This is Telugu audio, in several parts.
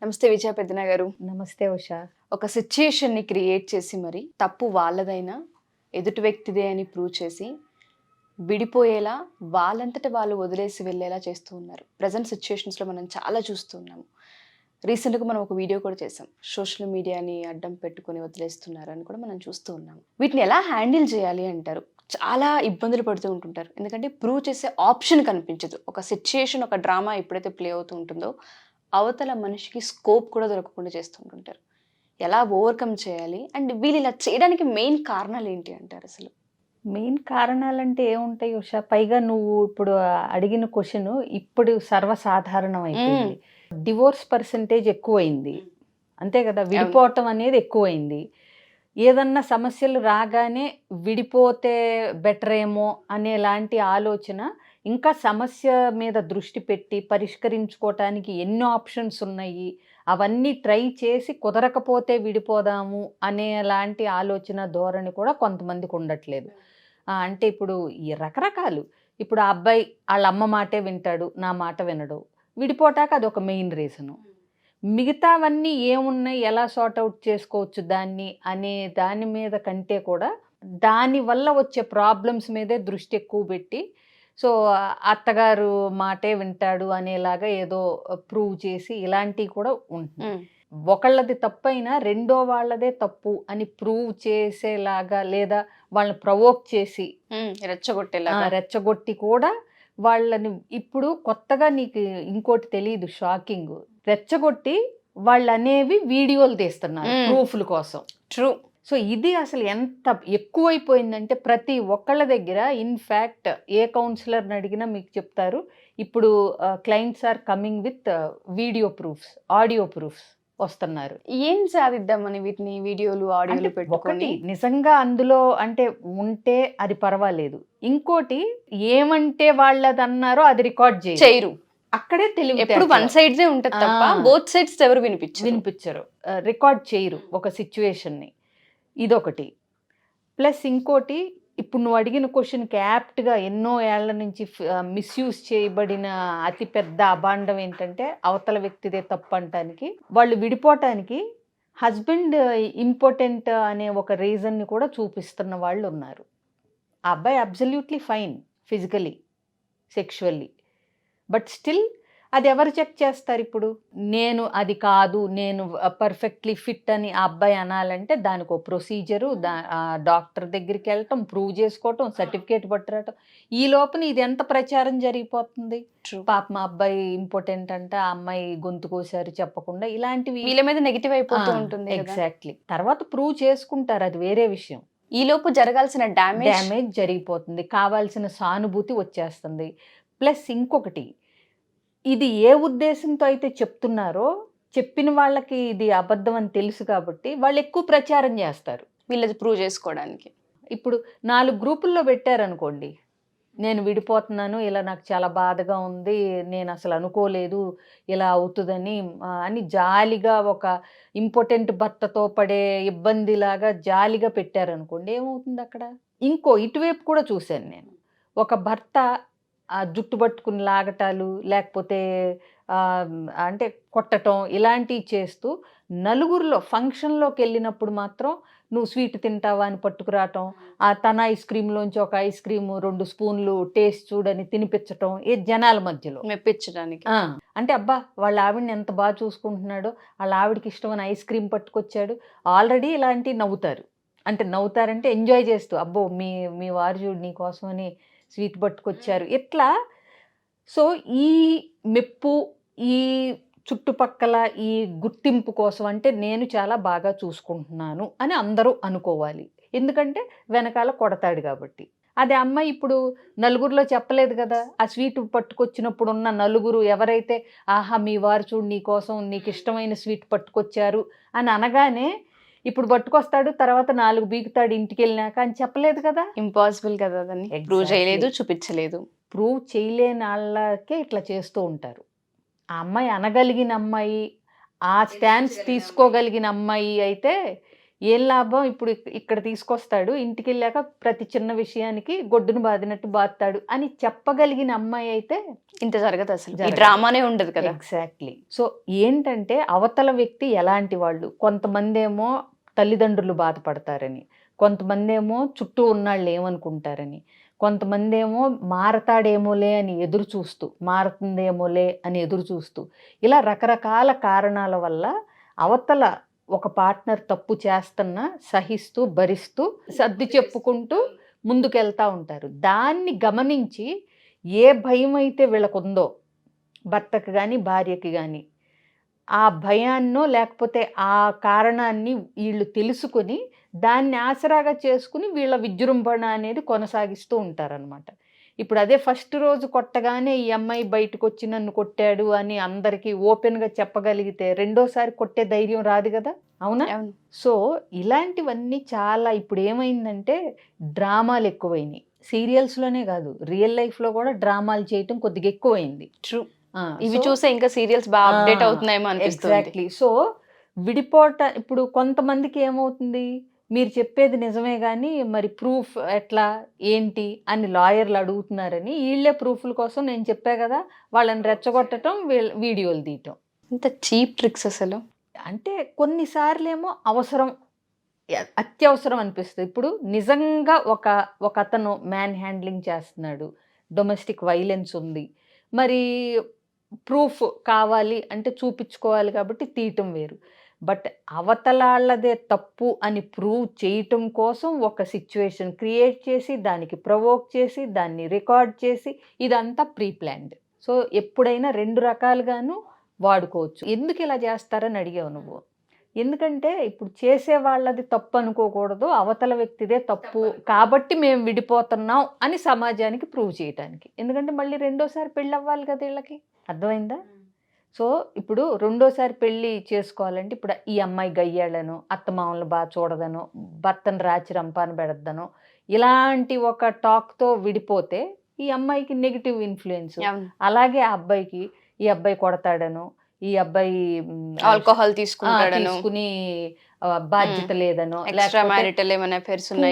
నమస్తే విజయ పెద్దన గారు. నమస్తే ఉషా. ఒక సిచ్యుయేషన్ని క్రియేట్ చేసి మరి తప్పు వాళ్ళదైనా ఎదుటి వ్యక్తిదే అని ప్రూవ్ చేసి విడిపోయేలా వాళ్ళంతట వాళ్ళు వదిలేసి వెళ్ళేలా చేస్తూ ఉన్నారు. ప్రజెంట్ సిచ్యుయేషన్స్లో మనం చాలా చూస్తున్నాము. రీసెంట్గా మనం ఒక వీడియో కూడా చేసాం. సోషల్ మీడియాని అడ్డం పెట్టుకొని వదిలేస్తున్నారు అని కూడా మనం చూస్తూ ఉన్నాము. వీటిని ఎలా హ్యాండిల్ చేయాలి అంటారు? చాలా ఇబ్బందులు పడుతూ ఉంటుంటారు. ఎందుకంటే ప్రూవ్ చేసే ఆప్షన్ కనిపించదు. ఒక సిచ్యుయేషన్, ఒక డ్రామా ఎప్పుడైతే ప్లే అవుతూ ఉంటుందో అవతల మనిషికి స్కోప్ కూడా దొరకకుండా చేస్తుంటుంటారు. ఎలా ఓవర్కమ్ చేయాలి అండ్ వీళ్ళు ఇలా చేయడానికి మెయిన్ కారణాలు ఏంటి అంటారు? అసలు మెయిన్ కారణాలంటే ఏముంటాయి ఉషా? పైగా నువ్వు ఇప్పుడు అడిగిన క్వశ్చన్ ఇప్పుడు సర్వసాధారణం అయిపోయింది. డివోర్స్ పర్సంటేజ్ ఎక్కువైంది, అంతే కదా. విడిపోవటం అనేది ఎక్కువైంది. ఏదన్నా సమస్యలు రాగానే విడిపోతే బెటర్ ఏమో అనేలాంటి ఆలోచన, ఇంకా సమస్య మీద దృష్టి పెట్టి పరిష్కరించుకోవటానికి ఎన్నో ఆప్షన్స్ ఉన్నాయి, అవన్నీ ట్రై చేసి కుదరకపోతే విడిపోదాము అనేలాంటి ఆలోచన ధోరణి కూడా కొంతమందికి ఉండట్లేదు. అంటే ఇప్పుడు ఈ రకరకాలు, ఇప్పుడు ఆ అబ్బాయి వాళ్ళ అమ్మ మాటే వింటాడు, నా మాట వినడు, విడిపోటాక అదొక మెయిన్ రీజను. మిగతావన్నీ ఏమున్నాయి, ఎలా సార్ట్అవుట్ చేసుకోవచ్చు దాన్ని అనే దాని మీద కంటే కూడా దానివల్ల వచ్చే ప్రాబ్లమ్స్ మీదే దృష్టి ఎక్కువ పెట్టి, సో అత్తగారు మాటే వింటాడు అనేలాగా ఏదో ప్రూవ్ చేసి ఇలాంటివి కూడా ఉంటుంది. ఒకళ్ళది తప్పైనా రెండో వాళ్ళదే తప్పు అని ప్రూవ్ చేసేలాగా, లేదా వాళ్ళని ప్రవోక్ చేసి రెచ్చగొట్టి కూడా వాళ్ళని, ఇప్పుడు కొత్తగా నీకు ఇంకోటి తెలియదు, షాకింగ్, రెచ్చగొట్టి వాళ్ళు అనేవి వీడియోలు తీస్తున్నారు ప్రూఫ్ల కోసం. ట్రూ. సో ఇది అసలు ఎంత ఎక్కువైపోయిందంటే ప్రతి ఒక్కళ్ళ దగ్గర, ఇన్ఫ్యాక్ట్ ఏ కౌన్సిలర్ని అడిగినా మీకు చెప్తారు, ఇప్పుడు clients are coming with video proofs, audio proofs వస్తున్నారు. ఏం సాధిద్దామని వీటిని వీడియోలు ఆడియోలు పెట్టుకొని? నిజంగా అందులో అంటే ఉంటే అది పర్వాలేదు. ఇంకోటి, ఏమంటే వాళ్ళది అన్నారో అది రికార్డ్ చేయరు. అక్కడే తెలివి. ఎప్పుడు వన్ సైడ్దే ఉంటుంది తప్ప బోత్ సైడ్స్ ఎవరు వినిపించరు, రికార్డ్ చేయరు ఒక సిచ్యువేషన్ని. ఇదొకటి. ప్లస్ ఇంకోటి, ఇప్పుడు నువ్వు అడిగిన క్వశ్చన్కి యాప్ట్గా ఎన్నో ఏళ్ల నుంచి మిస్యూజ్ చేయబడిన అతిపెద్ద అభాండం ఏంటంటే అవతల వ్యక్తిదే తప్పు అంటానికి, వాళ్ళు విడిపోవటానికి హస్బెండ్ ఇంపార్టెంట్ అనే ఒక రీజన్ని కూడా చూపిస్తున్న వాళ్ళు ఉన్నారు. ఆ అబ్బాయి absolutely fine physically, sexually, but still అది ఎవరు చెక్ చేస్తారు? ఇప్పుడు నేను అది కాదు, నేను పర్ఫెక్ట్లీ ఫిట్ అని ఆ అబ్బాయి అనాలంటే దానికి ఒక ప్రొసీజరు, డాక్టర్ దగ్గరికి వెళ్ళటం, ప్రూవ్ చేసుకోవటం, సర్టిఫికేట్ పట్టురావటం. ఈ లోపల ఇది ఎంత ప్రచారం జరిగిపోతుంది. పాప మా అబ్బాయి ఇంపార్టెంట్ అంట, ఆ అమ్మాయి గొంతు కోసారు చెప్పకుండా, ఇలాంటివి వీళ్ళ మీద నెగిటివ్ అయిపోతూ ఉంటుంది. ఎగ్జాక్ట్లీ. తర్వాత ప్రూవ్ చేసుకుంటారు, అది వేరే విషయం. ఈ లోపు జరగాల్సిన డ్యామేజ్ జరిగిపోతుంది, కావాల్సిన సానుభూతి వచ్చేస్తుంది. ప్లస్ ఇంకొకటి, ఇది ఏ ఉద్దేశంతో అయితే చెప్తున్నారో, చెప్పిన వాళ్ళకి ఇది అబద్ధం అని తెలుసు కాబట్టి వాళ్ళు ఎక్కువ ప్రచారం చేస్తారు వీళ్ళది ప్రూవ్ చేసుకోవడానికి. ఇప్పుడు 4 గ్రూపుల్లో పెట్టారనుకోండి, నేను విడిపోతున్నాను, ఇలా నాకు చాలా బాధగా ఉంది, నేను అసలు అనుకోలేదు ఇలా అవుతుందని అని జాలిగా, ఒక ఇంపార్టెంట్ భర్తతో పడే ఇబ్బందిలాగా జాలిగా పెట్టారనుకోండి, ఏమవుతుంది అక్కడ? ఇంకో ఇటువైపు కూడా చూశాను నేను. ఒక భర్త ఆ జుట్టు పట్టుకుని లాగటాలు, లేకపోతే అంటే కొట్టటం, ఇలాంటివి చేస్తూ నలుగురిలో ఫంక్షన్లోకి వెళ్ళినప్పుడు మాత్రం నువ్వు స్వీట్ తింటావా అని పట్టుకురావటం, తన ఐస్ క్రీమ్లోంచి ఒక ఐస్ క్రీమ్ 2 స్పూన్లు టేస్ట్ చూడని తినిపించటం, ఏ జనాల మధ్యలో మెప్పించడానికి. అంటే అబ్బా వాళ్ళ ఆవిడని ఎంత బాగా చూసుకుంటున్నాడో, వాళ్ళ ఆవిడకి ఇష్టమైన ఐస్ క్రీమ్ పట్టుకొచ్చాడు, ఆల్రెడీ ఇలాంటివి నవ్వుతారు. అంటే నవ్వుతారంటే ఎంజాయ్ చేస్తూ, అబ్బో మీ వారు చూడు నీ కోసమని స్వీట్ పట్టుకొచ్చారు, ఇట్లా. సో ఈ మెప్పు, ఈ చుట్టుపక్కల ఈ గుర్తింపు కోసం, అంటే నేను చాలా బాగా చూసుకుంటున్నాను అని అందరూ అనుకోవాలి, ఎందుకంటే వెనకాల కొడతాడు కాబట్టి. అదే అమ్మాయి ఇప్పుడు నలుగురిలో చెప్పలేదు కదా, ఆ స్వీట్ పట్టుకొచ్చినప్పుడు ఉన్న నలుగురు ఎవరైతే ఆహా మీ వారు చూడు నీ కోసం నీకు ఇష్టమైన స్వీట్ పట్టుకొచ్చారు అని అనగానే, ఇప్పుడు పట్టుకొస్తాడు, తర్వాత 4 బీగుతాడు ఇంటికి వెళ్ళినాక అని చెప్పలేదు కదా. ఇంపాసిబుల్ కదా, దాన్ని ప్రూవ్ చేయలేదు, చూపించలేదు. ప్రూవ్ చేయలేని వాళ్ళకే ఇట్లా చేస్తూ ఉంటారు. ఆ అమ్మాయి అనగలిగిన అమ్మాయి, ఆ స్టాన్స్ తీసుకోగలిగిన అమ్మాయి అయితే ఏం లాభం, ఇప్పుడు ఇక్కడ తీసుకొస్తాడు, ఇంటికి వెళ్ళాక ప్రతి చిన్న విషయానికి గొడ్డును బాదినట్టు బాదుతాడు అని చెప్పగలిగిన అమ్మాయి అయితే ఇంత జరగదు, అసలు ఈ జరగదు. డ్రామానే ఉండదు కదా. ఎగ్జాక్ట్లీ. సో ఏంటంటే అవతల వ్యక్తి ఎలాంటి వాళ్ళు, కొంతమంది ఏమో తల్లిదండ్రులు బాధపడతారని, కొంతమంది ఏమో చుట్టూ ఉన్నాళ్ళు ఏమనుకుంటారని, కొంతమంది ఏమో మారతాడేమోలే అని ఎదురు చూస్తూ, మారుతుందేమోలే అని ఎదురు చూస్తూ, ఇలా రకరకాల కారణాల వల్ల అవతల ఒక పార్ట్నర్ తప్పు చేస్తున్నా సహిస్తూ భరిస్తూ సర్ది చెప్పుకుంటూ ముందుకెళ్తూ ఉంటారు. దాన్ని గమనించి ఏ భయం అయితే వీళ్ళకుందో, భర్తకు కానీ భార్యకి కానీ, ఆ భయాన్నో లేకపోతే ఆ కారణాన్ని వీళ్ళు తెలుసుకొని దాన్ని ఆసరాగా చేసుకుని వీళ్ళ విజృంభణ అనేది కొనసాగిస్తూ ఉంటారనమాట. ఇప్పుడు అదే ఫస్ట్ రోజు కొట్టగానే ఈ అమ్మాయి బయటకు వచ్చి నన్ను కొట్టాడు అని అందరికీ ఓపెన్గా చెప్పగలిగితే రెండోసారి కొట్టే ధైర్యం రాదు కదా, అవునా? అవును. సో ఇలాంటివన్నీ చాలా ఇప్పుడు ఏమైందంటే డ్రామాలు ఎక్కువైనాయి. సీరియల్స్లోనే కాదు, రియల్ లైఫ్లో కూడా డ్రామాలు చేయటం కొద్దిగా ఎక్కువైంది. ట్రూ. ఇవి చూసే ఇంకా సీరియల్స్ బాగా అప్డేట్ అవుతున్నాయేమో అనిపిస్తుంది. ఎగ్జాక్ట్లీ. సో ఇప్పుడు కొంతమందికి ఏమవుతుంది, మీరు చెప్పేది నిజమే కానీ మరి ప్రూఫ్ ఎట్లా ఏంటి అని లాయర్లు అడుగుతున్నారని వీళ్ళే ప్రూఫ్ల కోసం నేను చెప్పా కదా వాళ్ళని రెచ్చగొట్టడం, వీడియోలు తీయటం. ఇంత చీప్ ట్రిక్స్ అసలు. అంటే కొన్నిసార్లు ఏమో అవసరం, అత్యవసరం అనిపిస్తుంది. ఇప్పుడు నిజంగా ఒక అతను మ్యాన్ హ్యాండ్లింగ్ చేస్తున్నాడు, డొమెస్టిక్ వైలెన్స్ ఉంది, మరి ప్రూఫ్ కావాలి అంటే చూపించుకోవాలి కాబట్టి తీయటం వేరు. బట్ అవతలాళ్ళదే తప్పు అని ప్రూవ్ చేయటం కోసం ఒక సిచ్యువేషన్ క్రియేట్ చేసి దానికి ప్రొవోక్ చేసి దాన్ని రికార్డ్ చేసి ఇదంతా ప్రీ ప్లాన్డ్. సో ఎప్పుడైనా రెండు రకాలుగాను వాడుకోవచ్చు. ఎందుకు ఇలా చేస్తారని అడిగావు నువ్వు. ఎందుకంటే ఇప్పుడు చేసే వాళ్ళది తప్పు అనుకోకూడదు, అవతల వ్యక్తిదే తప్పు కాబట్టి మేము విడిపోతున్నాం అని సమాజానికి ప్రూవ్ చేయడానికి. ఎందుకంటే మళ్ళీ రెండోసారి పెళ్ళి అవ్వాలి కదా వీళ్ళకి, అర్థమైందా? సో ఇప్పుడు రెండోసారి పెళ్ళి చేసుకోవాలంటే ఇప్పుడు ఈ అమ్మాయి గయ్యాళ్ళను, అత్తమామలు బాగా చూడదనో, భర్తను రాచి రంపాను పెడద్దనో ఇలాంటి ఒక టాక్తో విడిపోతే ఈ అమ్మాయికి నెగిటివ్ ఇన్ఫ్లుయెన్స్. అలాగే ఆ అబ్బాయికి ఈ అబ్బాయి కొడతాడను, ఈ అబ్బాయి ఆల్కహాల్ తీసుకుని బాధ్యత లేదనో,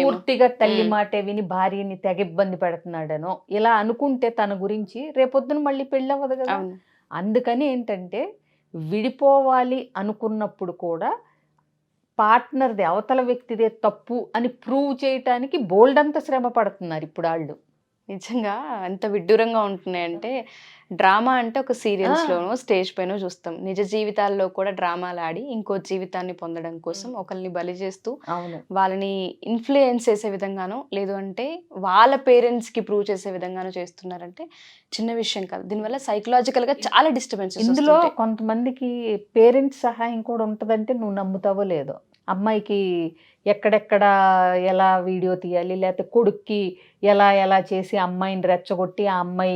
పూర్తిగా తల్లి మాటే విని భార్యని తెగ ఇబ్బంది పెడుతున్నాడనో ఇలా అనుకుంటే తన గురించి రేపొద్దున మళ్ళీ పెళ్ళవ్వదు కదా. అందుకని ఏంటంటే విడిపోవాలి అనుకున్నప్పుడు కూడా పార్ట్నర్ది, అవతల వ్యక్తిదే తప్పు అని ప్రూవ్ చేయటానికి బోల్డంత శ్రమ పడుతున్నారు ఇప్పుడు వాళ్ళు. నిజంగా అంత విడ్డూరంగా ఉంటున్నాయంటే, డ్రామా అంటే ఒక సీరియల్స్లోనో స్టేజ్ పైన చూస్తాం, నిజ జీవితాల్లో కూడా డ్రామాలు ఆడి ఇంకో జీవితాన్ని పొందడం కోసం ఒకరిని బలి చేస్తూ వాళ్ళని ఇన్ఫ్లుయెన్స్ చేసే విధంగానో లేదు అంటే వాళ్ళ పేరెంట్స్కి ప్రూవ్ చేసే విధంగానో చేస్తున్నారంటే చిన్న విషయం కాదు. దీనివల్ల సైకలాజికల్గా చాలా డిస్టర్బెన్సెస్. ఇందులో కొంతమందికి పేరెంట్స్ సహాయం కూడా ఉంటుందంటే నువ్వు నమ్ముతావో లేదో. అమ్మాయికి ఎక్కడెక్కడ ఎలా వీడియో తీయాలి, లేకపోతే కొడుక్కి ఎలా ఎలా చేసి అమ్మాయిని రెచ్చగొట్టి ఆ అమ్మాయి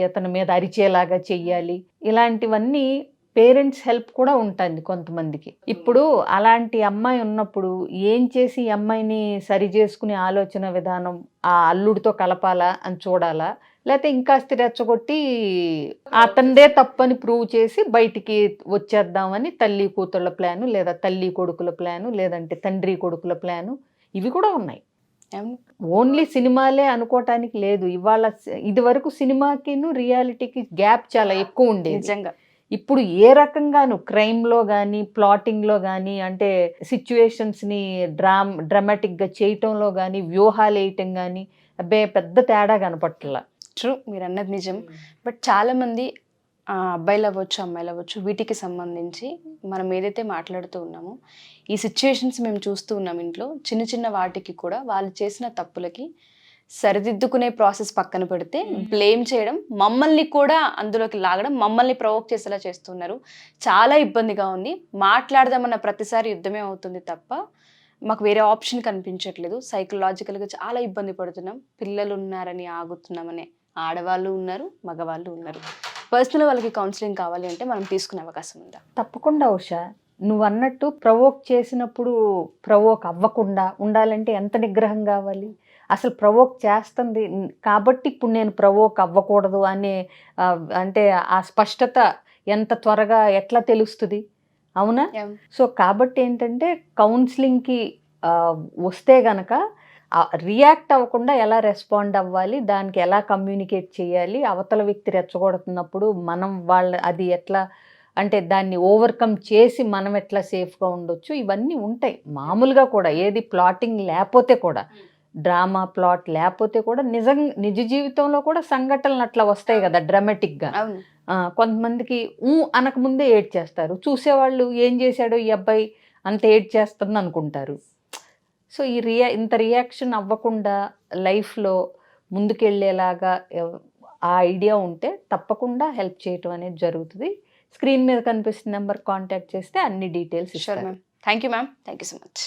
ఇతని మీద అరిచేలాగా చెయ్యాలి, ఇలాంటివన్నీ పేరెంట్స్ హెల్ప్ కూడా ఉంటుంది కొంతమందికి. ఇప్పుడు అలాంటి అమ్మాయి ఉన్నప్పుడు ఏం చేసి ఈ అమ్మాయిని సరి చేసుకునే ఆలోచన విధానం ఆ అల్లుడితో కలపాలా అని చూడాలా, లేకపోతే ఇంకాస్త రెచ్చగొట్టి అతనిదే తప్పని ప్రూవ్ చేసి బయటికి వచ్చేద్దామని తల్లి కూతుళ్ళ ప్లాను, లేదా తల్లి కొడుకుల ప్లాను, లేదంటే తండ్రి కొడుకుల ప్లాను, ఇవి కూడా ఉన్నాయి. ఓన్లీ సినిమాలే అనుకోవటానికి లేదు. ఇవాళ ఇది వరకు సినిమాకిను రియాలిటీకి గ్యాప్ చాలా ఎక్కువ ఉండేది నిజంగా. ఇప్పుడు ఏ రకంగాను క్రైమ్లో కానీ ప్లాటింగ్లో కానీ అంటే సిచ్యువేషన్స్ని డ్రామాటిక్గా చేయటంలో కానీ వ్యూహాలు వేయటం కానీ అబ్బే పెద్ద తేడా కనపట్ల. ట్రూ, మీరు అన్నది నిజం. బట్ చాలామంది అబ్బాయిలు అవ్వచ్చు అమ్మాయిలు అవ్వచ్చు వీటికి సంబంధించి మనం ఏదైతే మాట్లాడుతూ ఉన్నామో ఈ సిచ్యువేషన్స్ మేము చూస్తూ ఉన్నాం ఇంట్లో. చిన్న చిన్న వాటికి కూడా వాళ్ళు చేసిన తప్పులకి సరిదిద్దుకునే ప్రాసెస్ పక్కన పెడితే బ్లేమ్ చేయడం, మమ్మల్ని కూడా అందులోకి లాగడం, మమ్మల్ని ప్రొవోక్ చేసేలా చేస్తున్నారు. చాలా ఇబ్బందిగా ఉంది. మాట్లాడదామన్న ప్రతిసారి యుద్ధమే అవుతుంది తప్ప మాకు వేరే ఆప్షన్ కనిపించట్లేదు. సైకలాజికల్గా చాలా ఇబ్బంది పడుతున్నాం. పిల్లలు ఉన్నారని ఆగుతున్నామనే ఆడవాళ్ళు ఉన్నారు, మగవాళ్ళు ఉన్నారు. పర్సనల్ వాళ్ళకి కౌన్సిలింగ్ కావాలి అంటే మనం తీసుకునే అవకాశం ఉందా? తప్పకుండా ఉషా. నువ్వు అన్నట్టు ప్రొవోక్ చేసినప్పుడు ప్రొవోక్ అవ్వకుండా ఉండాలంటే ఎంత నిగ్రహం కావాలి. అసలు ప్రొవోక్ చేస్తుంది కాబట్టి ఇప్పుడు నేను ప్రొవోక్ అవ్వకూడదు అనే అంటే ఆ స్పష్టత ఎంత త్వరగా ఎట్లా తెలుస్తుంది. అవునా? Yeah. సో కాబట్టి ఏంటంటే కౌన్సిలింగ్కి వస్తే గనక రియాక్ట్ అవ్వకుండా ఎలా రెస్పాండ్ అవ్వాలి, దానికి ఎలా కమ్యూనికేట్ చేయాలి, అవతల వ్యక్తి రెచ్చగొడుతున్నప్పుడు మనం అది ఎట్లా అంటే దాన్ని ఓవర్కమ్ చేసి మనం ఎట్లా సేఫ్గా ఉండొచ్చు, ఇవన్నీ ఉంటాయి మామూలుగా కూడా. ఏది ప్లాటింగ్ లేకపోతే కూడా, డ్రామా ప్లాట్ లేకపోతే కూడా నిజ జీవితంలో కూడా సంఘటనలు అట్లా వస్తాయి కదా డ్రామాటిక్గా. అవును. కొంతమందికి అనకముందే ఏడ్ చేస్తారు, చూసేవాళ్ళు ఏం చేశాడో ఈ అబ్బాయి అంత ఏడ్ చేస్తుంది అనుకుంటారు. సో ఈ ఇంత రియాక్షన్ అవ్వకుండా లైఫ్లో ముందుకెళ్ళేలాగా ఆ ఐడియా ఉంటే తప్పకుండా హెల్ప్ చేయటం అనేది జరుగుతుంది. స్క్రీన్ మీద కనిపిస్తున్న నెంబర్ కాంటాక్ట్ చేస్తే అన్ని డీటెయిల్స్ షూర్ ఇస్తారు. Ma'am. Thank you ma'am. Thank you so much.